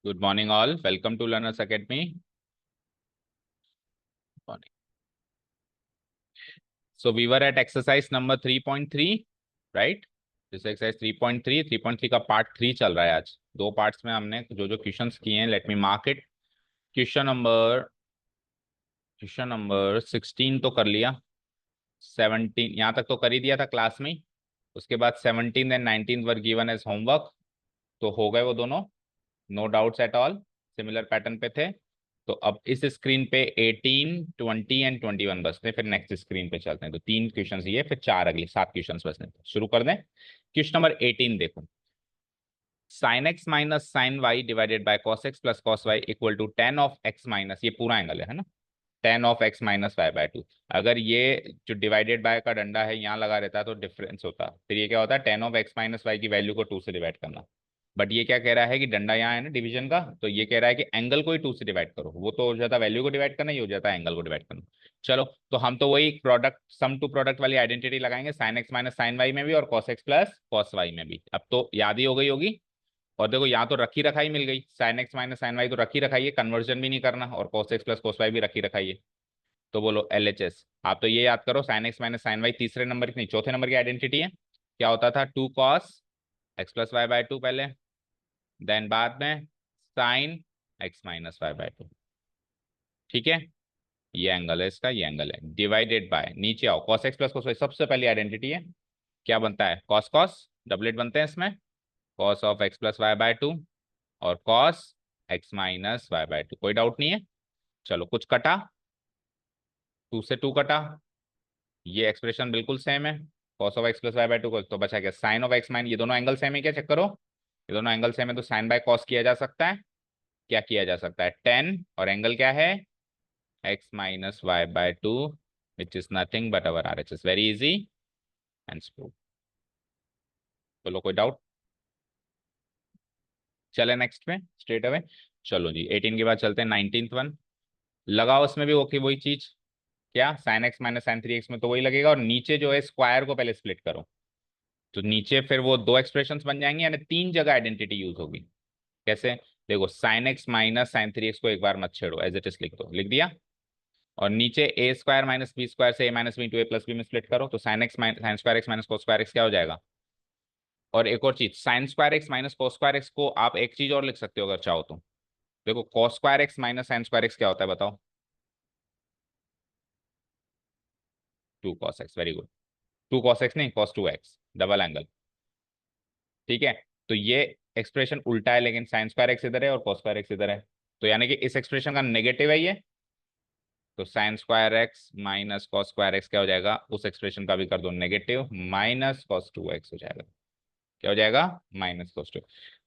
Good morning, all. Welcome to Learners Academy. Morning. So we were at exercise number 3.3, right? This exercise 3.3, 3.3 का part 3 चल रहा है आज. दो पार्ट्स में हमने जो जो क्वेश्चंस किए हैं, let me mark it. Question number 16 तो कर लिया. 17 यहाँ तक तो कर ही दिया था क्लास में. उसके बाद 17 and 19 were given as homework. तो हो गए वो दोनों. No doubts at all. Similar pattern पे थे. तो अब इस स्क्रीन पे 18, 20 एंड 21 बचते हैं. फिर नेक्स्ट स्क्रीन पे चलते हैं. तो 3 क्वेश्चंस ये, फिर 4 अगले 7 क्वेश्चंस बचते हैं. शुरू कर दें. क्वेश्चन नंबर 18 देखो. Sine x minus sine y divided by cos x plus cos y equal to tan of x minus, ये पूरा एंगल है ना, tan of x minus y by two. अगर ये जो डिवाइडेड बाय का डंडा है यहाँ लगा रहता है तो डिफरेंस होता. फिर ये क्या होता है, tan of x minus y की वैल्यू को 2 से डिवाइड करना. बट ये क्या कह रहा है कि डंडा यहाँ है ना डिवीजन का, तो ये कह रहा है कि एंगल को ही 2 से डिवाइड करो. वो तो हो जाता वैल्यू को डिवाइड करना, ये हो जाता है एंगल को डिवाइड करना. चलो, तो हम तो वही प्रोडक्ट, सम टू प्रोडक्ट वाली आइडेंटिटी लगाएंगे sine x minus sine y में भी और cos x plus cos y में भी. अब तो याद ही हो गई होगी. और देखो यहाँ तो रखी रखाई मिल गई. Sine x minus sine y तो रखी रखाई है, कन्वर्जन भी नहीं करना. और cos x plus cos y भी रखी रखाई है. तो बोलो LHS. आप तो ये याद करो, sine x minus sine y तीसरे नंबर की नहीं, चौथे नंबर की आइडेंटिटी है. क्या होता था, 2 cos x plus y by 2 पहले, देन बाद में sine x minus y by 2. ठीक है. ये एंगल है इसका, ये एंगल है. डिवाइडेड बाय, नीचे आओ, cos x plus cos y सबसे पहली आइडेंटिटी है. क्या बनता है, कॉस कॉस डबलेट बनते हैं इसमें. Cos of x plus y by 2 और cos x minus y by 2. कोई डाउट नहीं है. चलो, कुछ कटा, 2 से 2 कटा. ये एक्सप्रेशन बिल्कुल सेम है. Cos of x plus y by 2 को तो बचा क्या, साइन ऑफ एक्स माइनस, ये दोनों एंगल सेम है क्या, चेक करो. ये दोनों एंगल सेम है तो साइन बाय कॉस किया जा सकता है. क्या किया जा सकता है, टेन, और एंगल क्या है, x minus y by 2, which is nothing but our RHS. Very easy and smooth. बोलो, कोई डाउट. चले नेक्स्ट में स्ट्रेट अवे. चलो जी, 18 के बाद चलते हैं 19th वन. लगाओ उसमें भी ओके वही चीज. क्या, sign x minus sine 3x में तो वही लगेगा. और नीचे जो है स्क्वायर को पहले स्प्लिट करो. तो नीचे फिर वो दो एक्सप्रेशंस बन जाएंगे, यानी 3 जगह आइडेंटिटी यूज होगी. कैसे, देखो, sine x minus sine 3x को एक बार मत छेड़ो, एज इट इज लिख दो, लिख दिया. और नीचे a square minus b square से a minus b into a plus b में स्प्लिट करो. तो sine x minus sine square x minus cos square x क्या हो जाएगा. और एक और चीज, sine square x minus cos square x को आप एक चीज और लिख सकते हो अगर चाहो तो. देखो, cos square x minus sine square x क्या होता है बताओ. 2 cos x. Very good. 2 cos x नहीं, cos 2x, डबल एंगल. ठीक है. तो ये एक्सप्रेशन उल्टा है, लेकिन साइन स्क्वायर एक्स इधर है और कॉस स्क्वायर एक्स इधर है. तो यानी कि इस एक्सप्रेशन का नेगेटिव है ये. तो sign square x minus cos square x क्या हो जाएगा, उस एक्सप्रेशन का भी कर दो नेगेटिव, माइनस कॉस 2x हो जाएगा. क्या हो जाएगा, माइनस कॉस 2.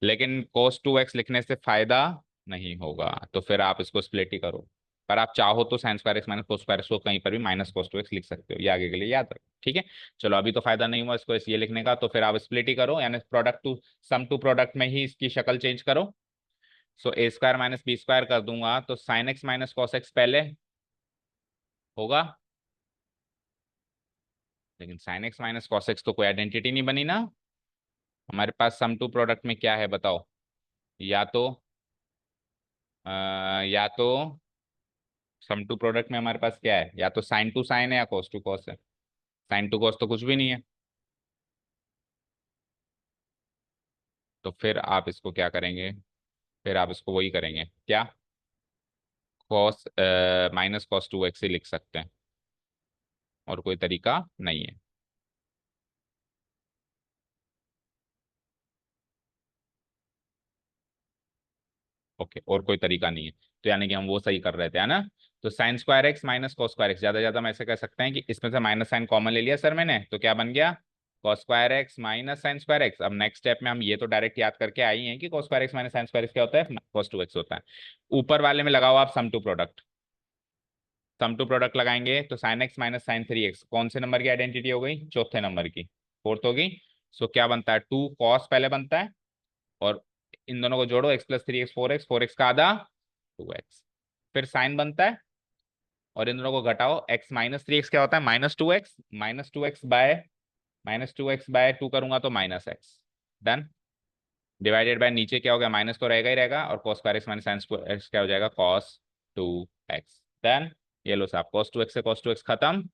लेकिन cos 2x लिखने से फायदा नहीं होगा, तो फिर आप इसको स्प्लिट ही करो. पर आप चाहो तो sign square x minus cos square x को कहीं पर भी माइनस कॉस 2x लिख सकते हो, ये आगे के लिए याद रखो. ठीक है. चलो, अभी तो फायदा नहीं हुआ इसको ये लिखने का, तो फिर आप स्प्लिट ही करो, यानी product to sum to product में ही इसकी शक्ल चेंज करो. So a square minus b square कर दूंगा तो sine x minus cos x पहले होगा. लेकिन sine x minus cos x तो कोई आइडेंटिटी नहीं बनी ना. हमारे पास सम टू प्रोडक्ट में क्या है बताओ. या तो या तो सम टू प्रोडक्ट में हमारे पास क्या है, या तो साइन टू साइन है या कॉस टू कॉस है. साइन टू कॉस तो कुछ भी नहीं है. तो फिर आप इसको क्या करेंगे, फिर आप इसको वही करेंगे क्या, कॉस माइनस कॉस 2x ही लिख सकते हैं, और कोई तरीका नहीं है. ओके, और कोई तरीका नहीं है. तो यानी कि हम वो सही कर रहे थे, है ना. तो sign square x minus cos square x, ज्यादा ज्यादा हम ऐसे कह सकते हैं कि इसमें से माइनस साइन कॉमन ले लिया सर मैंने, तो क्या बन गया, cos square x minus sine square x. अब नेक्स्ट स्टेप में हम ये तो डायरेक्ट याद करके आई हैं कि cos square x minus sine square x क्या होता है, कॉस 2x होता है. ऊपर वाले में लगाओ आप sum to product. Sum to product लगाएंगे तो sine x minus sine 3x कौन से नंबर की आइडेंटिटी हो गई, चौथे नंबर की, फोर्थ होगी. सो क्या बनता है, 2 कॉस पहले बनता है, और इन दोनों को जोड़ो, x plus 3x 4x, 4x का आधा 2x. फिर साइन बनता है, और इन दोनों को घटाओ, x माइनस 3x क्या होता है, -2x, -2x bye -2x bye 2 करूंगा तो -x. डन. डिवाइडेड बाय नीचे क्या हो गया, माइनस तो रहेगा ही रहेगा, और cos square x minus sine square x क्या हो जाएगा, cos 2x। देन ये लो साहब, cos 2x से cos 2x खत्म।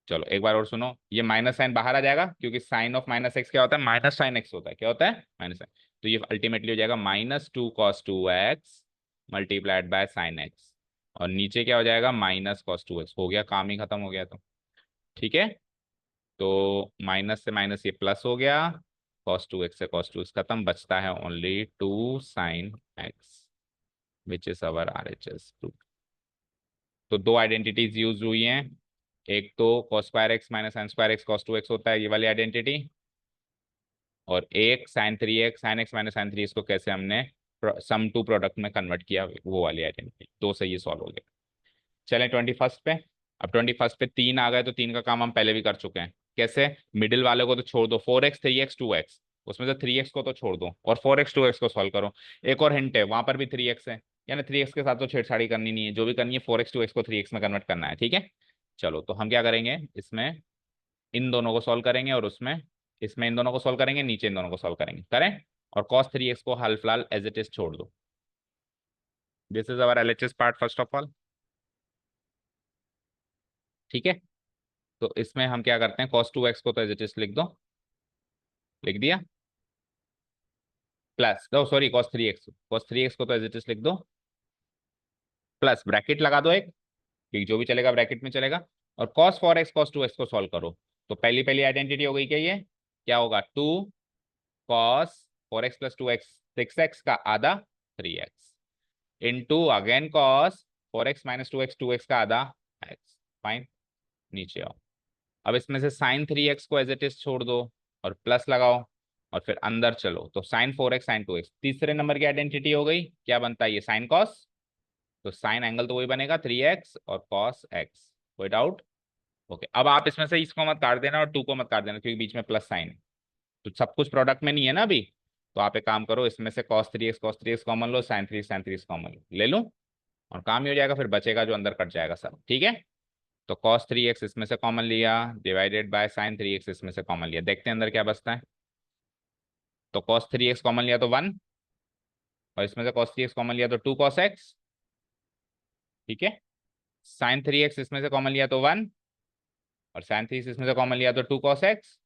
चलो एक बार और सुनो, ये माइनस साइन बाहर आ जाएगा क्योंकि साइन ऑफ माइनस एक्स क्या होता है, माइनस साइन एक्स होता है, क्या होता है, माइनस साइन। तो ये अल्टीमेटली हो जाएगा -2 cos 2x multiplied by sine x, और नीचे क्या हो जाएगा, -cos 2x। हो गया, काम ही खत्म हो गया। तो ठीक है, तो माइनस से माइनस ये प्लस हो गया, cos 2x से cos 2x खत्म, बचता है only 2 sin x, which is our RHS। तो दो आइडेंटिटीज यूज हुई हैं, एक तो cos square x minus sine square x cos 2x होता है, ये वाली आइडेंटिटी, और एक sin 3x sine x minus sine 3x को कैसे हमने सम टू प्रोडक्ट में कन्वर्ट किया, वो वाली आइडेंटिटी। दो से ये सॉल्व हो गया। चलें 21st पे। अब 21st पे 3 आ गए, तो 3 का काम हम पहले भी कर चुके हैं। कैसे, मिडिल वाले को तो छोड़ दो, 4x 3x 2x, उसमें से 3x को तो छोड़ दो और 4x 2x को सॉल्व करो। एक और हिंट है, वहां पर भी 3x है, यानी 3x के साथ तो छेड़छाड़ी करनी नहीं है, जो भी करनी है 4x 2x को 3x में कन्वर्ट करना है, ठीक है। चलो तो हम क्या करेंगे, इसमें इन दोनों को सॉल्व करेंगे, और उसमें इसमें इन दोनों को सॉल्व करेंगे, नीचे इन दोनों को सॉल्व करेंगे, करें। और cos 3x को हाल फिलहाल एज इट इज छोड़ दो। This is our LHS part first of all, ठीक है। तो इसमें हम क्या करते हैं, cos 2x को तो एज इट इज लिख दो, लिख दिया, प्लस दो, सॉरी cos 3x को तो एज इट इज लिख दो, प्लस ब्रैकेट लगा दो एक, क्योंकि जो भी चलेगा ब्रैकेट में चलेगा, और cos 4x cos 2x को सॉल्व करो। तो पहली पहली आइडेंटिटी हो गई क्या, ये क्या होगा, 2 cos 4x + 2x 6x का आधा 3x, into again cos 4x - 2x 2x का आधा x। फाइन, नीचे आओ। अब इसमें से sin 3x को एज इट इज छोड़ दो और प्लस लगाओ, और फिर अंदर चलो, तो sin 4x sin 2x तीसरे नंबर की आइडेंटिटी हो गई, क्या बनता है ये, साइन कॉस, तो साइन एंगल तो वही बनेगा 3x, और कॉस x। कोई डाउट? ओके, अब आप इसमें से इसको मत काट देना और 2 को मत काट देना, क्योंकि बीच में प्लस साइन है, तो सब कुछ प्रोडक्ट में नहीं है ना अभी। तो आप एक काम करो, इसमें से cos 3x कॉमन लो, sin 3x कॉमन लो, ले लो, और काम ही हो जाएगा, फिर बचेगा जो अंदर कट जाएगा सब, ठीक है। तो cos 3x इसमें से कॉमन लिया, डिवाइडेड बाय sin 3x इसमें से कॉमन लिया, देखते हैं अंदर क्या बचता है। तो cos 3x कॉमन लिया तो 1, और इसमें से cos 3x कॉमन लिया तो 2 cos x, ठीक है। sin 3x इसमें से कॉमन लिया तो 1, और sin 3x इसमें से कॉमन लिया तो 2 cos x।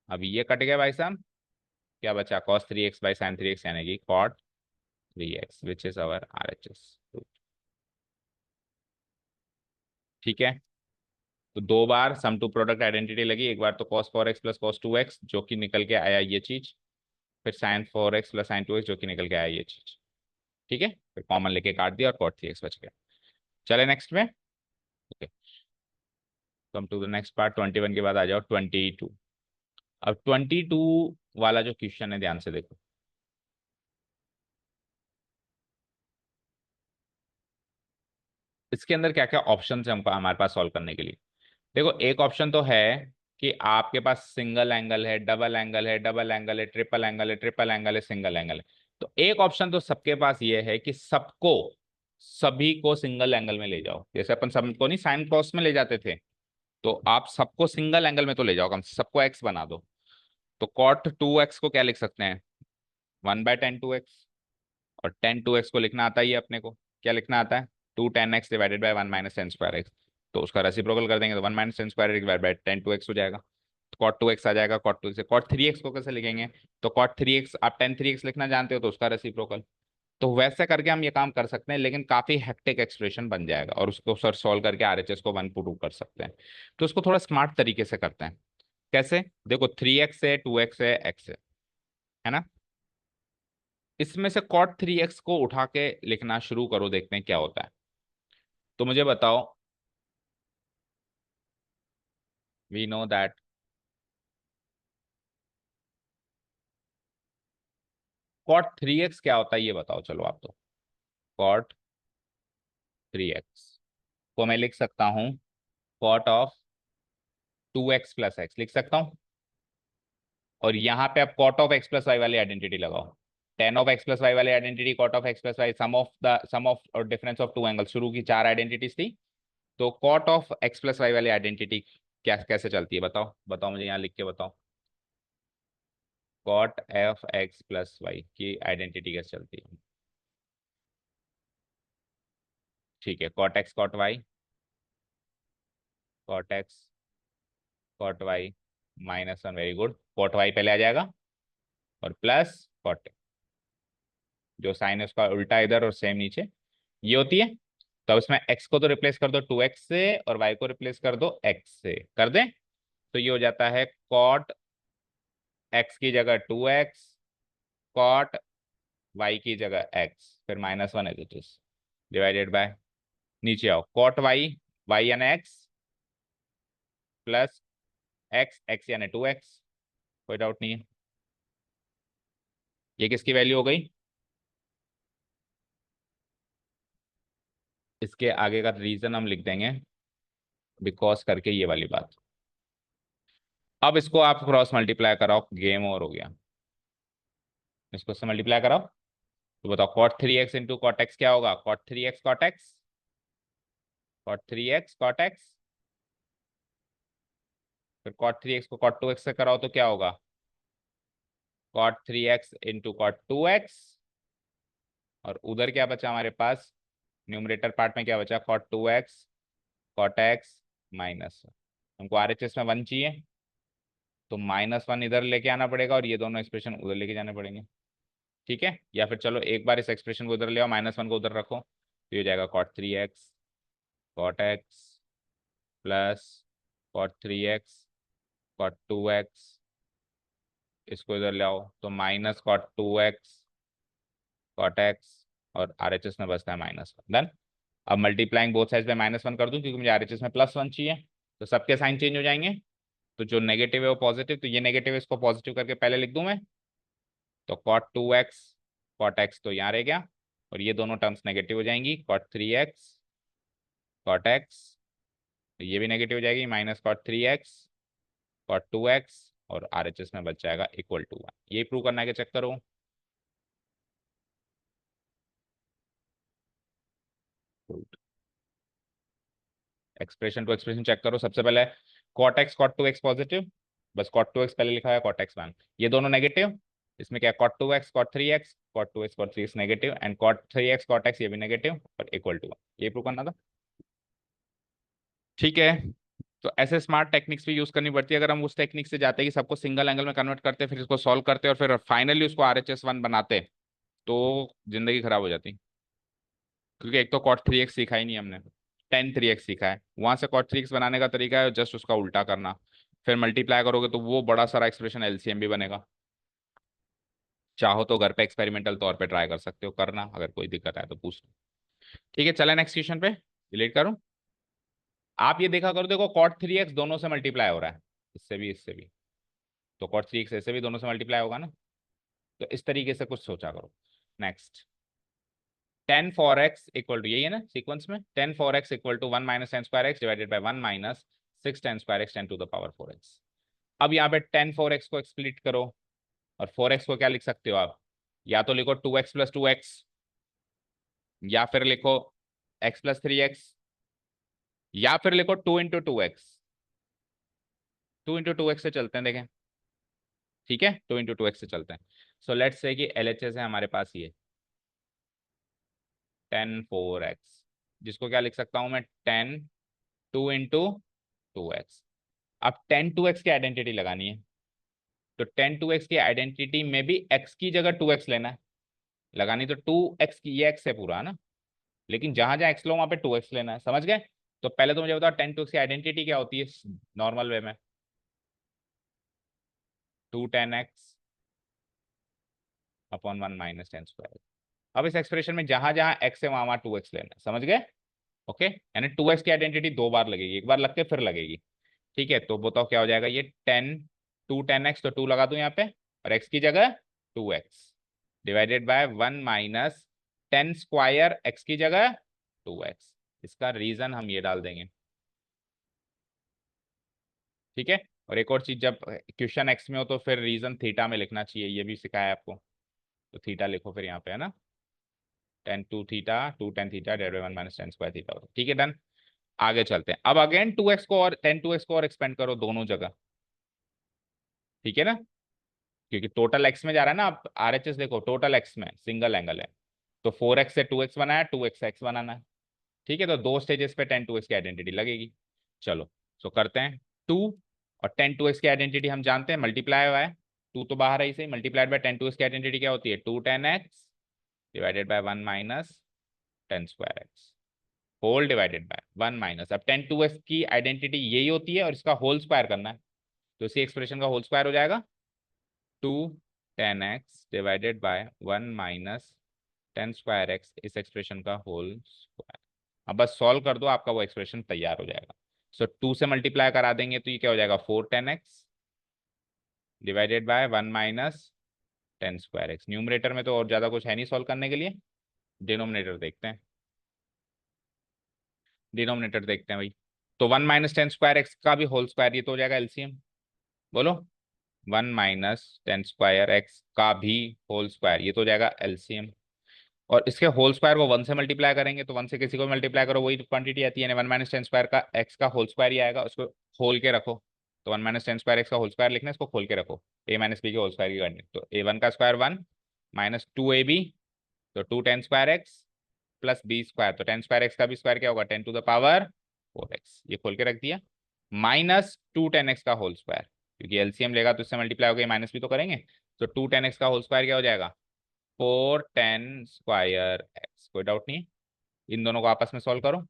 अब ये कट गया भाई साहब, क्या बचा, cos 3x/sin 3x यानी कि cot 3x, which is our RHS। ठीक है, तो दो बार सम टू प्रोडक्ट आइडेंटिटी लगी, एक बार तो cos 4x + cos 2x जो कि निकल के आया ये चीज, फिर sin 4x + sin 2x जो कि निकल के आया ये चीज, ठीक है। फिर कॉमन लेके काट दिया और cot 3x बच गया। चले नेक्स्ट में। Okay, come to the next part, 21 के बाद आ जाओ 22। अब 22 वाला जो क्वेश्चन है, ध्यान से देखो, इसके अंदर क्या क्या ऑप्शन है हमको हमारे पास सॉल्व करने के लिए। देखो, एक ऑप्शन तो है कि आपके पास सिंगल एंगल है, डबल एंगल है, डबल एंगल है, ट्रिपल एंगल है, ट्रिपल एंगल है, सिंगल एंगल है। तो एक ऑप्शन तो सबके पास ये है कि सबको, सभी को सिंगल एंगल में ले जाओ, जैसे अपन सबको नहीं साइन क्रॉस में ले जाते थे, तो आप सबको सिंगल एंगल में तो ले जाओ, कम से सबको एक्स बना दो। तो cot 2x को क्या लिख सकते हैं, 1/tan 2x, और tan 2x को लिखना आता ही है अपने को, क्या लिखना आता है, 2 tan x divided by 1 - tan2x। तो उसका रेसिप्रोकल कर देंगे तो 1 - tan2 divide by tan 2x हो जाएगा, तो cot 2x आ जाएगा। cot 2 से cot 3x को कैसे लिखेंगे, तो cot 3x, आप tan 3x लिखना जानते हो तो उसका रेसिप्रोकल। तो वैसे करके हम ये काम कर सकते हैं, लेकिन काफी हेक्टिक एक्सप्रेशन बन जाएगा, और उसको सर सॉल्व करके RHS को 1 कर सकते हैं। तो उसको थोड़ा स्मार्ट तरीके से करते हैं। कैसे, देखो 3x है, 2x है, x है ना, इसमें से cot 3x को उठा के लिखना शुरू करो, देखते हैं क्या होता है। तो मुझे बताओ, we know that cot 3x क्या होता है, ये बताओ चलो आप तो। cot 3x को मैं लिख सकता हूं cot of 2x + x लिख सकता हूं, और यहाँ पे आप cot of x + y वाली आइडेंटिटी लगाओ, tan of x + y वाली identity, cot of x + y, sum of और डिफरेंस ऑफ टू एंगल, शुरू की 4 आइडेंटिटीज थी। तो cot of x + y वाली आइडेंटिटी क्या कैसे चलती है, बताओ बताओ मुझे, यहाँ लिख के बताओ। Cot of x plus y की आइडेंटिटी कैसे चलती है? ठीक है, cot x cot y, cot x cot y -1, very good, cot y पहले आ जाएगा और प्लस कॉट, जो साइन है उसका उल्टा इधर और सेम नीचे, ये होती है। तो अब इसमें x को तो रिप्लेस कर दो 2x से और y को रिप्लेस कर दो x से, कर दें? तो ये हो जाता है कॉट x की जगह 2x, कॉट y की जगह x, फिर -1 है तो डिवाइडेड बाय, नीचे आओ, कॉट y यानी x प्लस x यानी 2x, कोई डाउट नहीं है। ये किसकी वैल्यू हो गई? इसके आगे का रीजन हम लिख देंगे बिकॉज करके, ये वाली बात। अब इसको आप क्रॉस मल्टीप्लाई कराओ, गेम ओवर हो गया। इसको से मल्टीप्लाई कराओ तो बताओ, cot 3x into cot x क्या होगा? Cot 3x cot x, cot 3x cot x, फिर कॉट 3x को कॉट 2x से कराओ तो क्या होगा? Cot 3x into cot 2x, और उधर क्या बचा हमारे पास? न्यूमरेटर पार्ट में क्या बचा? Cot 2x cot x minus, हमको RHS में 1 चाहिए, तो -1 इधर लेके आना पड़ेगा और ये दोनों एक्सप्रेशन उधर लेके जाने पड़ेंगे। ठीक है, या फिर चलो एक बार इस एक्सप्रेशन को उधर ले आओ, -1 को उधर रखो, तो ये हो जाएगा cot 3x cot x plus cot 3x cot 2x, इसको इधर ले आओ तो minus cot 2x cot x, और RHS में बचता है -1, डन। अब मल्टीप्लाइंग बोथ साइड पे -1 कर दूं क्योंकि मुझे RHS में +1 चाहिए, तो सबके साइन चेंज हो जाएंगे, तो जो नेगेटिव है वो पॉजिटिव, तो ये नेगेटिव है इसको पॉजिटिव करके पहले लिख दूं मैं, तो कॉट 2x कॉट एक्स तो यहाँ रह गया, और ये दोनों टर्म्स नेगेटिव हो जाएंगी, कॉट 3x कॉट एक्स, तो ये भी नेगेटिव हो जाएगी, minus cot 3x cot 2x, और RHS में बच जाएगा इक्वल टू 1। ये प्रूव करना है कि चेक करो? एक्सप्रेशन टू एक्सप्रेशन चेक करो। सबसे पहले cot x cot 2x positive, बस कॉट 2x पहले लिखा है, कॉट एक्स 1, ये दोनों नेगेटिव, इसमें क्या cot 2x cot 3x cot 2x cot 3x negative, and cot 3x cot x ये भी नेगेटिव, और इक्वल टू 1, ये प्रूव करना था। ठीक है, तो ऐसे स्मार्ट टेक्निक्स भी यूज करनी पड़ती है। अगर हम उस टेक्निक से जाते हैं कि सबको सिंगल एंगल में कन्वर्ट करते, फिर इसको सॉल्व करते और फिर फाइनली उसको RHS 1 बनाते, तो जिंदगी खराब हो जाती, क्योंकि एक तो कॉट 3x सीखा ही नहीं हमने, टेन 3x सीखा है, वहां से कॉट 3x बनाने का तरीका है जस्ट उसका उल्टा करना, फिर मल्टीप्लाई करोगे तो वो बड़ा सारा एक्सप्रेशन LCM भी बनेगा। चाहो तो घर पे एक्सपेरिमेंटल तौर पे ट्राई कर सकते हो, करना अगर कोई दिक्कत है तो पूछ लो। ठीक है, चले नेक्स्ट क्वेश्चन पे, डिलीट करूं? आप ये देखा करो, देखो कॉट 3x दोनों से मल्टीप्लाई हो रहा है, इससे भी इससे भी, तो कॉट 3x ऐसे भी दोनों से मल्टीप्लाई होगा ना, तो इस तरीके से कुछ सोचा करो। Next, tan four x equal to, यही है ना सीक्वेंस में, tan four x equal to 1 minus tan square x divided by 1 minus 6 tan square x 10⁴x। अब यहाँ पे टेन फोर एक्स को एक्सप्लिट करो, और 4x को क्या लिख सकते हो आप? या तो लिखो 2x प्लस 2x, या फिर लिखो x प्लस 3x, या फिर लिखो 2 इंटू 2x, 2 इंटू 2x से चलते हैं, देखें। ठीक है, 2 इंटू 2x से चलते हैं। सो लेट्स से कि LHS है हमारे पास ये 10 4x, जिसको क्या लिख सकता हूं मैं? 10 2 इंटू 2x। अब 10 2x की आइडेंटिटी लगानी है, तो 10 2x की आइडेंटिटी में भी x की जगह 2x लेना है, लगानी तो 2x की, ये x है पूरा है ना, लेकिन जहां जहां x लो वहां पे 2x लेना है, समझ गए? तो पहले तो मुझे बताओ 10 2x की आइडेंटिटी क्या होती है नॉर्मल वे में? 2 10x upon 1 minus tan square. अब इस एक्सप्रेशन में जहां जहां x है वहां वहां 2x लेना है, समझ गए? ओके, यानी 2x की आइडेंटिटी दो बार लगेगी, एक बार लग के फिर लगेगी। ठीक है, तो बताओ क्या हो जाएगा ये? 2 10x, तो 2 लगा दूं यहाँ पे, और x की जगह 2x divided by 1 minus 10 square x की जगह 2x। इसका रीजन हम ये डाल देंगे। ठीक है, और एक और चीज, जब क्वेश्चन x में हो तो फिर रीजन थीटा में लिखना चाहिए, ये भी सिखाया है आपको, तो थीटा लिखो फिर यहाँ पे, है ना, 10 2 theta 2 10 theta divide by 1 minus 10 square theta. ठीक है, डन। आगे चलते हैं, अब अगेन 2x को और 10 2x को और एक्सपेंड करो दोनों जगह। ठीक है ना, क्योंकि टोटल एक्स में जा रहा है ना, आप आरएचएस देखो टोटल एक्स में सिंगल एंगल है, तो 4x से 2x बनाया, 2x से x बनाना है। ठीक है, तो दो स्टेजेस पे 10 2x की आइडेंटिटी लगेगी। चलो, सो करते हैं। 2 और 10 2x की आइडेंटिटी हम जानते हैं, मल्टीप्लाई हुआ है, 2 तो बाहर है ही सही, मल्टीप्लाइड बाय 10 2x की आइडेंटिटी क्या होती है, 2 10x divided by 1 minus 10 square x whole divided by 1 minus, अब 10 2x की आइडेंटिटी यही होती है और इसका होल स्क्वायर करना है, तो इसी एक्सप्रेशन का होल स्क्वायर हो जाएगा 2 10x divided by 1 minus 10 square x, इस एक्सप्रेशन का होल स्क्वायर। अब बस सॉल्व कर दो, आपका वो एक्सप्रेशन तैयार हो जाएगा। सो 2 से मल्टीप्लाई करा देंगे तो ये क्या हो जाएगा, 4 10x divided by 1 minus 10 square x. Numerator में तो और ज्यादा कुछ है नहीं सॉल्व करने के लिए, डिनोमिनेटर देखते हैं। डिनोमिनेटर देखते हैं भाई, तो 1 माइनस 10 स्क्वायर एक्स का भी होल स्क्वायर, ये तो हो जाएगा एलसीएम। बोलो, 1 माइनस 10 स्क्वायर एक्स का भी होल स्क्वायर, ये तो हो जाएगा एलसीएम। और इसके होल स्क्वायर को 1 से मल्टीप्लाई करेंगे, तो 1 से किसी को मल्टीप्लाई करो वही क्वांटिटी आती है, 1 माइनस 10 स्क्वायर का एक्स का होल स्क्वायर ही आएगा, उसको खोल के रखो। तो 1 माइनस 10 स्क्वायर एक्स का होल स्क्वायर लिखना है, इसको खोल के रखो, ए माइनस बी के होल स्क्वायर की करनी, तो A1 का स्क्वायर 1 माइनस 2AB, तो 2 10 square x plus b square, तो 10 स्क्वायर एक्स का भी स्क्वायर क्या होगा, 10 टू द पावर 4x, ये खोल के रख दिया, माइनस 2 10x का होल स्क्वायर, क्योंकि एलसीएम लेगा तो इससे मल्टीप्लाई होगा, माइनस भी तो करेंगे, तो 2 10x का होल स्क्वायर क्या हो जाएगा, 4 10 स्क्वायर एक्स। कोई डाउट नहीं है, इन दोनों को आपस में सॉल्व करो।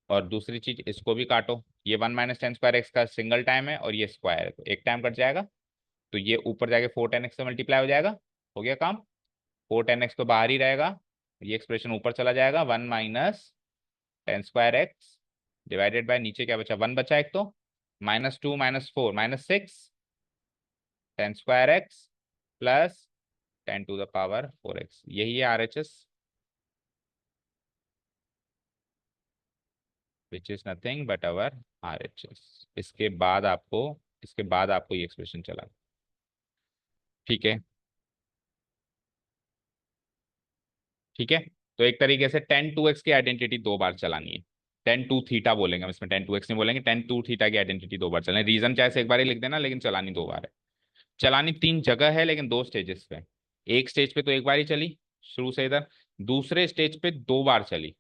और दूसरी चीज, इसको भी काटो, ये 1 माइनस 10 स्क्वायर एक्स का सिंगल टाइम है और ये स्क्वायर है, तो एक टाइम कट जाएगा, तो ये ऊपर जाके 4 10x से मल्टीप्लाई हो जाएगा, हो गया काम। 4 10x तो बाहर ही रहेगा, ये एक्सप्रेशन ऊपर चला जाएगा, 1 minus 10 square x divided by, नीचे क्या बचा, 1 बचा एक, तो -2 - 4 -6 10 square x plus 10 to the power 4x, यही है RHS, which is nothing but our RHS. इसके बाद आपको ये एक्सप्रेशन चला। ठीक है, ठीक है, तो एक तरीके से 10 2x की आइडेंटिटी दो बार चलानी है, 10 2 थीटा बोलेंगे हम इसमें, 10 2x नहीं बोलेंगे, 10 2 थीटा की आइडेंटिटी दो बार चलानी, रीजन चाहे से एक बार ही लिख देना, लेकिन चलानी दो बार है। चलानी तीन जगह है लेकिन दो स्टेजेस पे, एक स्टेज पे तो एक बार ही चली शुरू से इधर, दूसरे स्टेज पे दो बार चली,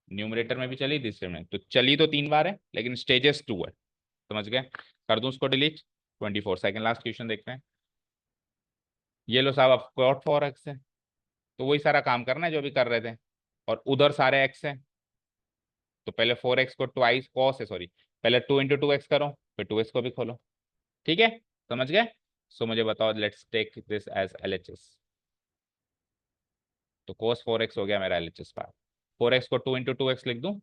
न्यूमरेटर में भी चली तीसरे में, तो चली तो तीन बार है लेकिन स्टेजेस 2 है। समझ गए, कर दूं उसको डिलीट। 24 सेकंड, लास्ट क्वेश्चन देखते हैं। ये लो साहब, अब कॉट 4x है, तो वही सारा काम करना है जो भी कर रहे थे, और उधर सारे x है, तो पहले 4x को ट्वाइस कॉस है, सॉरी, पहले 2 × 2x करो, फिर 2x को भी खोलो। ठीक है, समझ गए। सो मुझे बताओ, let's take this as LHS, तो cos 4x हो गया मेरा एलएचएस पार्ट। 4x को 2 × 2x लिख दूं,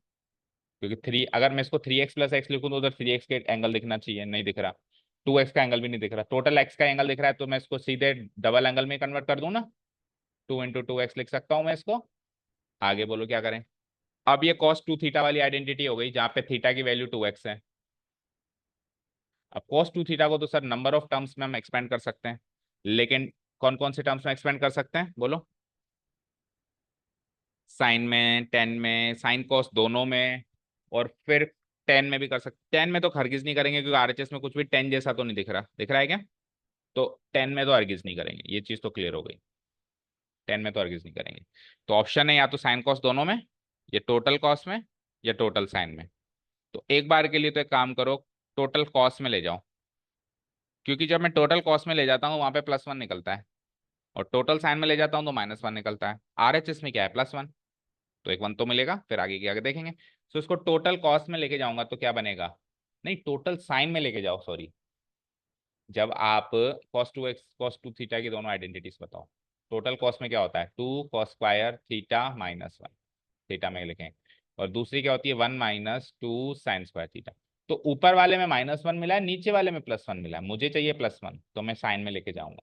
क्योंकि 3, अगर मैं इसको 3x + x लिखूं तो उधर 3x के एंगल दिखना चाहिए, नहीं दिख रहा, 2x का एंगल भी नहीं दिख रहा, टोटल x का एंगल दिख रहा है, तो मैं इसको सीधे डबल एंगल में कन्वर्ट कर दूं ना, 2 × 2x लिख सकता हूं मैं इसको। आगे बोलो क्या करें। अब ये cos 2 थीटा वाली आइडेंटिटी हो गई, जहां पे थीटा की वैल्यू 2x है। अब cos 2 थीटा को तो सर नंबर ऑफ टर्म्स में हम एक्सपेंड कर सकते हैं, लेकिन कौन कौन से टर्म्स में एक्सपेंड कर सकते हैं बोलो, साइन में, टेन में, साइन कॉस दोनों में, और फिर टेन में भी कर सकते, टेन में तो हरगिज नहीं करेंगे क्योंकि आरएचएस में कुछ भी टेन जैसा तो नहीं दिख रहा, दिख रहा है क्या, तो टेन में तो हरगिज नहीं करेंगे, ये चीज तो क्लियर हो गई, टेन में तो हरगिज नहीं करेंगे। तो ऑप्शन है या तो साइन कॉस दोनों में, या टोटल कॉस में, या टोटल साइन में। तो एक बार के लिए तो एक काम करो, टोटल कॉस में ले जाओ, क्योंकि जब मैं टोटल कॉस में ले जाता हूँ वहां पे +1 निकलता है, और टोटल साइन में ले जाता हूँ तो -1 निकलता है, आरएचएस में क्या है +1, तो एक 1 तो मिलेगा, फिर आगे की आगे देखेंगे। तो इसको टोटल कॉस्ट में लेके जाऊंगा तो क्या बनेगा, नहीं टोटल साइन में लेके जाओ, सॉरी, जब आप cos 2x cos 2 थीटा की दोनों आइडेंटिटीज बताओ, टोटल कॉस्ट में क्या होता है 2 cos² थीटा -1, थीटा में लिखें, और दूसरी क्या होती है 1 - 2 sin² थीटा। तो ऊपर वाले में -1 मिला है, नीचे वाले में +1 मिला है, मुझे चाहिए +1, तो मैं साइन में लेके जाऊंगा।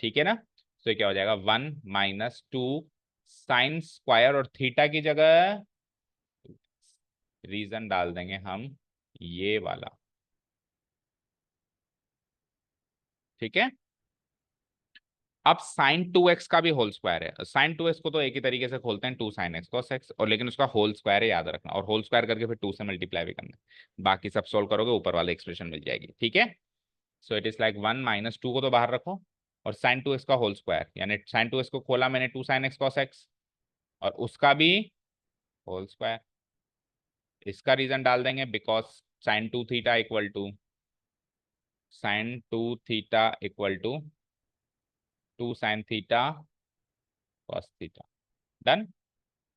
ठीक है ना, तो ये क्या हो जाएगा 1 - 2 sin² और थीटा की जगह रीजन डाल देंगे हम ये वाला। ठीक है, अब sin 2x का भी होल स्क्वायर है, sin 2x को तो एक ही तरीके से खोलते हैं 2 sin x cos x, और लेकिन उसका होल स्क्वायर है याद रखना, और होल स्क्वायर करके फिर 2 से मल्टीप्लाई भी करना है, बाकी सब सोल्व करोगे ऊपर वाले एक्सप्रेशन मिल जाएगी। ठीक है, सो इट इज लाइक 1 - 2 को तो बाहर रखो, और साइन 2x का होल स्क्वायर, यानी साइन 2x को खोला मैंने 2 sin x cos x, और उसका भी होल स्क्वायर। इसका रीजन डाल देंगे because sine 2 theta equal to sine 2 theta equal to 2 sin theta cos theta. Done.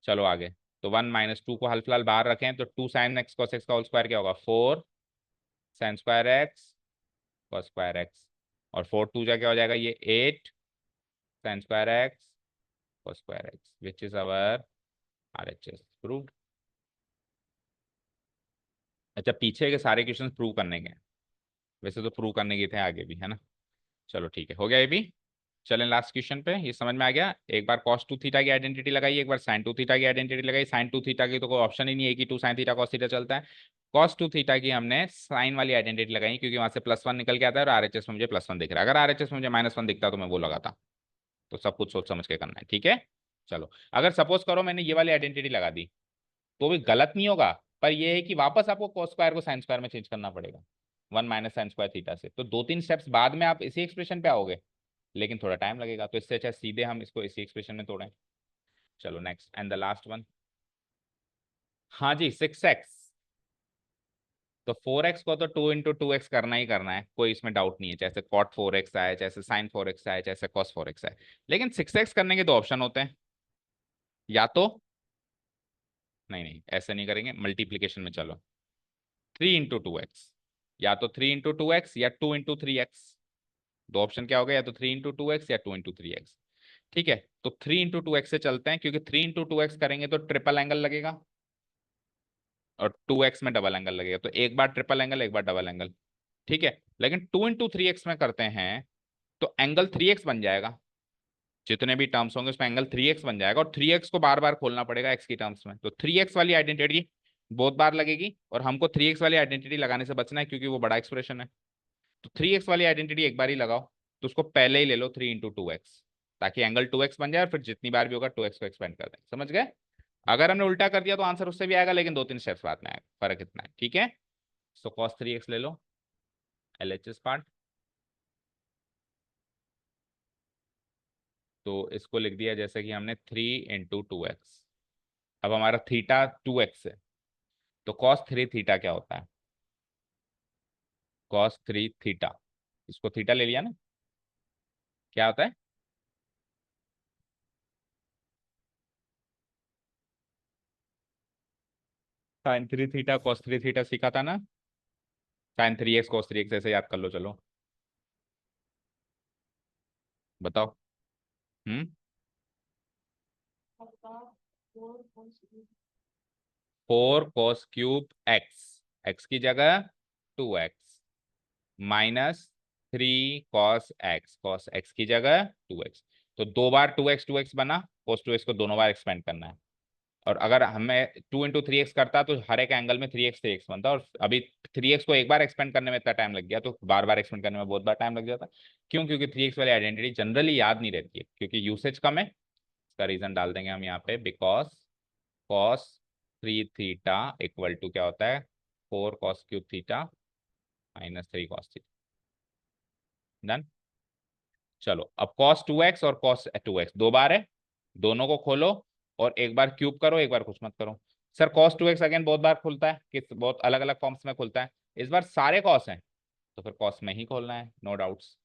चलो आगे। तो 1 माइनस 2 को हल फिलहाल बाहर रखें, तो 2 sin x cos x का होल स्क्वायर क्या होगा, 4 sin square x cos square x, और 4 2 जा क्या हो जाएगा, ये 8 sin square x cos square x, which is our RHS proved. अच्छा, पीछे के सारे क्वेश्चंस प्रूव करने के हैं, वैसे तो प्रूव करने के थे आगे भी, है ना। चलो ठीक है, हो गया ये भी। चलें लास्ट क्वेश्चन पे, ये समझ में आ गया। एक बार cos 2 थीटा की आइडेंटिटी लगाई, एक बार sin 2 थीटा की आइडेंटिटी लगाई। sin 2 थीटा की तो कोई ऑप्शन ही नहीं है कि 2 sin थीटा cos थीटा चलता है। cos 2 थीटा की हमने साइन वाली आइडेंटिटी लगाई, क्योंकि वहां से +1 निकल के आता है और RHS में मुझे +1 दिख रहा है। अगर RHS में मुझे -1 दिखता तो मैं वो लगाता। तो सब कुछ सोच समझ के करना है, ठीक है। चलो, अगर सपोज करो मैंने ये वाली आइडेंटिटी लगा दी, तो भी गलत नहीं होगा, पर ये है कि वापस आपको cos स्क्वायर को sin स्क्वायर में चेंज करना पड़ेगा, 1 माइनस साइन स्क्वायर थीटा से। तो 2-3 स्टेप्स बाद में आप इसी एक्सप्रेशन पे आओगे, लेकिन थोड़ा टाइम लगेगा। तो इससे अच्छा सीधे हम इसको इसी एक्सप्रेशन में तोड़ें। चलो next and the last one. हाँ जी, 6x। तो 4x को तो 2 × 2x करना ही करना है, कोई इसमें डाउट नहीं है, चाहे cot 4x आए, चाहे sin 4x आए, चाहे cos 4x आए। लेकिन 6x करने के दो ऑप्शन होते हैं, या तो, नहीं नहीं ऐसे नहीं करेंगे, मल्टीप्लीकेशन में चलो, 3 × 2x, या तो 3 × 2x या 2 × 3x। दो ऑप्शन क्या हो गया, या तो 3 × 2x या 2 × 3x। ठीक है, तो 3 × 2x से चलते हैं, क्योंकि 3 × 2x करेंगे तो ट्रिपल एंगल लगेगा, और 2x में डबल एंगल लगेगा। तो एक बार ट्रिपल एंगल, एक बार डबल एंगल, ठीक है। लेकिन 2 × 3x में करते हैं तो एंगल 3x बन जाएगा, जितने भी टर्म्स होंगे उसमें एंगल 3x बन जाएगा, और 3x को बार बार खोलना पड़ेगा x की टर्म्स में। तो 3x वाली आइडेंटिटी बहुत बार लगेगी, और हमको 3x वाली आइडेंटिटी लगाने से बचना है, क्योंकि वो बड़ा एक्सप्रेशन है। तो 3x वाली आइडेंटिटी एक बार ही लगाओ, तो उसको पहले ही ले लो 3 × 2x, ताकि एंगल 2x बन जाए, और फिर जितनी बार भी होगा 2x को एक्सपेंड कर दें। समझ गए। अगर हमने उल्टा कर दिया तो आंसर उससे भी आएगा, लेकिन 2-3 स्टेप्स बाद में आएगा, फर्क इतना है, ठीक है। सो cos 3x ले लो, LHS पार्ट। तो इसको लिख दिया जैसे कि हमने 3 × 2x। अब हमारा थीटा 2x है, तो cos 3 थीटा क्या होता है, cos 3 थीटा, इसको थीटा ले लिया ना, क्या होता है, sin 3 थीटा cos 3 थीटा सीखा था ना। sin 3x cos 3x ऐसे याद कर लो, चलो बताओ। हम्म 4 cos³ x की जगह 2x, -3 cos x की जगह 2x। तो दो बार 2x बना, cos 2x को दोनों बार एक्सपेंड करना है। और अगर हमें 2 × 3x करता तो हर एक एंगल में 3x बनता, और अभी 3x को एक बार एक्सपेंड करने में इतना टाइम लग गया, तो बार बार एक्सपेंड करने में बहुत बार टाइम लग जाता। क्यों, क्योंकि 3x वाली आइडेंटिटी जनरली याद नहीं रहती है, क्योंकि यूसेज कम है। इसका रीजन डाल देंगे हम यहाँ पे, because cos 3 theta equal to क्या होता है, 4 cos³ theta -3 cos theta. Done. चलो, अब cos 2x और cos 2x दो बार है, दोनों को खोलो, और एक बार क्यूब करो, एक बार कुछ मत करो। सर cos 2x अगेन बहुत बार खुलता है, किस बहुत अलग अलग फॉर्म्स में खुलता है, इस बार सारे कॉस हैं, तो फिर कॉस में ही खोलना है, नो डाउट्स।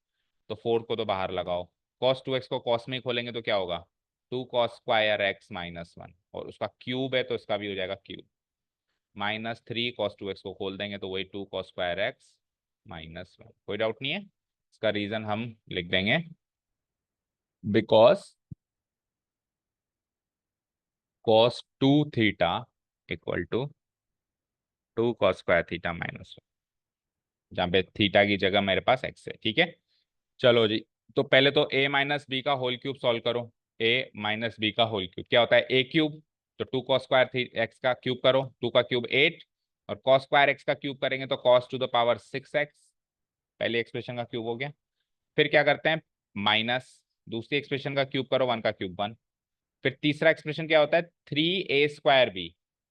तो 4 को तो बाहर लगाओ, cos 2x को कॉस में ही खोलेंगे तो क्या होगा, 2 cos² x-1, और उसका क्यूब है तो इसका भी हो जाएगा क्यूब। -3 cos 2x को खोल देंगे तो वही 2 cos² x-1, कोई डाउट नहीं है। इसका रीजन हम लिख देंगे, because cos 2 theta equal to 2 cos² theta, जहाँ पे थीटा की जगह मेरे पास x है, ठीक है। चलो जी, तो पहले तो a-b का होल क्यूब सॉल्व करो। a-b का होल क्यूब क्या होता है, a³। तो 2 cos² x का क्यूब करो, 2 का क्यूब 8, और cos² x का क्यूब करेंगे तो cos⁶x, पहले एक्सप्रेशन का क्यूब हो गया। फिर क्या करते हैं, माइनस दूसरी एक्सप्रेशन का क्यूब करो, 1 का क्यूब 1। फिर तीसरा एक्सप्रेशन क्या होता है, 3a²b,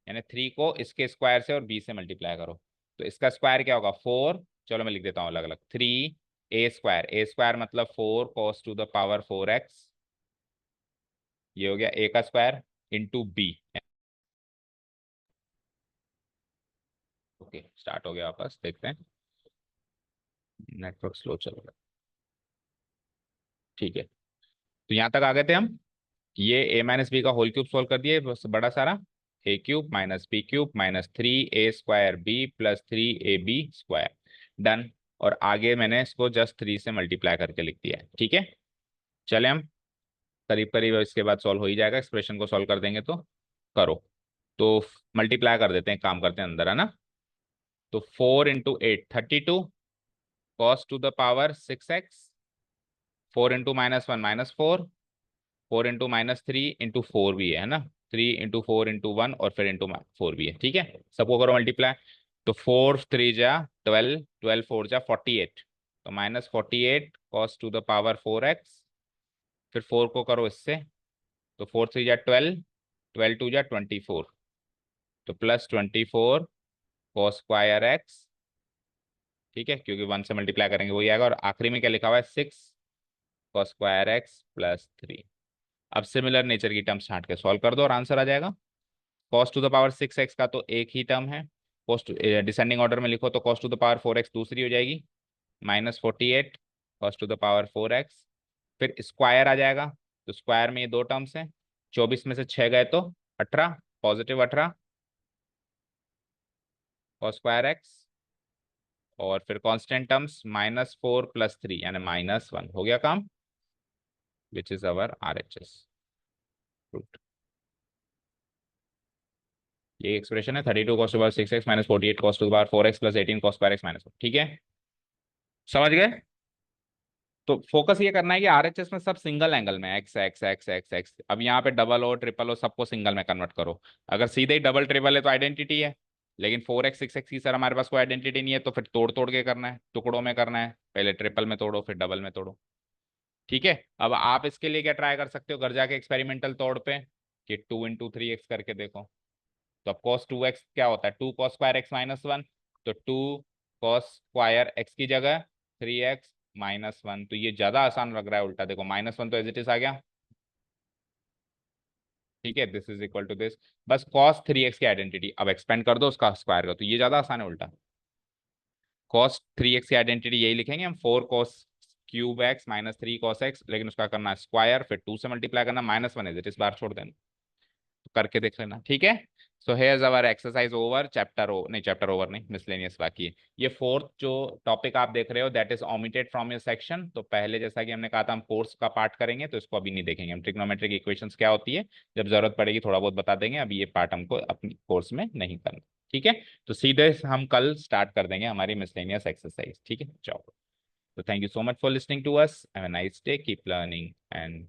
यानी 3 को इसके स्क्वायर से और b से मल्टीप्लाई करो, तो इसका स्क्वायर क्या होगा 4। चलो मैं लिख देता हूँ अलग अलग, 3 ए स्क्वायर मतलब 4 cos to the power 4x, ये हो गया ए का square into b. Okay start हो गया वापस, देखते हैं। नेटवर्क स्लो चल रहा है, ठीक है। तो यहाँ तक आ गए थे हम। ये a माइनस बी का होल क्यूब सोल्व कर दिए, बस बड़ा सारा a क्यूब minus b cube minus 3a² b plus 3ab², done. और आगे मैंने इसको जस्ट 3 से मल्टीप्लाई करके लिख दिया है, ठीक है। चले हम करीब करीब इसके बाद सॉल्व हो ही जाएगा, एक्सप्रेशन को सॉल्व कर देंगे तो। करो, तो मल्टीप्लाई कर देते हैं, काम करते हैं अंदर, है ना। तो 4 × 8 32 cos to the power 6x, 4 × -1 -4, 4 × -3 × 4 भी है ना, 3 × 4 × 1 और फिर इंटू 4 भी है, ठीक है। सबको करो मल्टीप्लाई। तो 4 3 जा 12, 12 4 जा 48, तो -48 cos to the power 4x, फिर 4 को करो इससे, तो 4 3 जा 12, 12 2 जा 24, तो प्लस 24 cos स्क्वायर x, ठीक है, क्योंकि 1 से मल्टीप्लाई करेंगे वही आएगा। और आखिरी में क्या लिखा हुआ है, 6 cos स्क्वायर x प्लस 3। अब सिमिलर नेचर की टर्म्स छांट के सॉल्व कर दो और आंसर आ जाएगा। cos to the power 6x का तो एक ही टर्म है, cos डिसेंडिंग ऑर्डर में लिखो तो cos to the power 4x दूसरी हो जाएगी, -48 cos to the power 4x, फिर स्क्वायर आ जाएगा। तो स्क्वायर में ये दो टर्म्स हैं, 24 में से 6 गए तो 18, +18 cos स्क्वायर x, और फिर कांस्टेंट टर्म्स -4 + 3 यानी -1, हो गया काम, which is our RHS root. ये एक्सप्रेशन है 32 cos to power 6x -48 cos to power 4x plus 18 cos square x -1, ठीक है, समझ गए। तो फोकस ये करना है कि RHS में सब सिंगल एंगल में, x x x x x. अब यहाँ पे डबल हो ट्रिपल हो सबको सिंगल में कन्वर्ट करो। अगर सीधे ही डबल ट्रिपल है तो आइडेंटिटी है, लेकिन 4x 6x की सर हमारे पास कोई आइडेंटिटी नहीं है, तो फिर तोड़ तोड़ के करना है, टुकड़ों में करना है, पहले ट्रिपल में तोड़ो फिर डबल में तोड़ो, ठीक है। अब आप इसके लिए क्या ट्राई कर सकते हो, घर जाके एक्सपेरिमेंटल तौर पे कि 2 × 3x करके देखो। तो अब cos 2x क्या होता है, 2 cos स्क्वायर x -1, तो 2 cos स्क्वायर x की जगह 3x -1, तो ये ज्यादा आसान लग रहा है उल्टा, देखो -1 तो एज इट इज आ गया, ठीक है, this is equal to this. बस cos 3x की आइडेंटिटी अब एक्सपेंड कर दो उसका स्क्वायर का, तो ये ज्यादा आसान है उल्टा। cos 3x की आइडेंटिटी यही लिखेंगे हम, 4 cos³ x -3 cos x, लेकिन उसका करना है स्क्वायर, फिर 2 से मल्टीप्लाई करना, -1 एज इट इज बार छोड़ देना, तो करके देख लेना, ठीक है। So here's our exercise over, chapter नहीं, चैप्टर ओवर नहीं, मिसलेनियस बाकी है। ये फोर्थ जो टॉपिक आप देख रहे हो that is omitted from your section. तो पहले जैसा कि हमने कहा था हम कोर्स का पार्ट करेंगे, तो इसको अभी नहीं देखेंगे हम। ट्रिग्नोमेट्रिक इक्वेशंस क्या होती है जब जरूरत पड़ेगी थोड़ा बहुत बता देंगे, अभी ये पार्ट हमको अपनी कोर्स में नहीं करना, ठीक है। तो सीधे हम कल स्टार्ट कर देंगे हमारी मिसलेनियस एक्सरसाइज, ठीक है। चलो, तो thank you so much for listening to us, have a nice day, keep learning and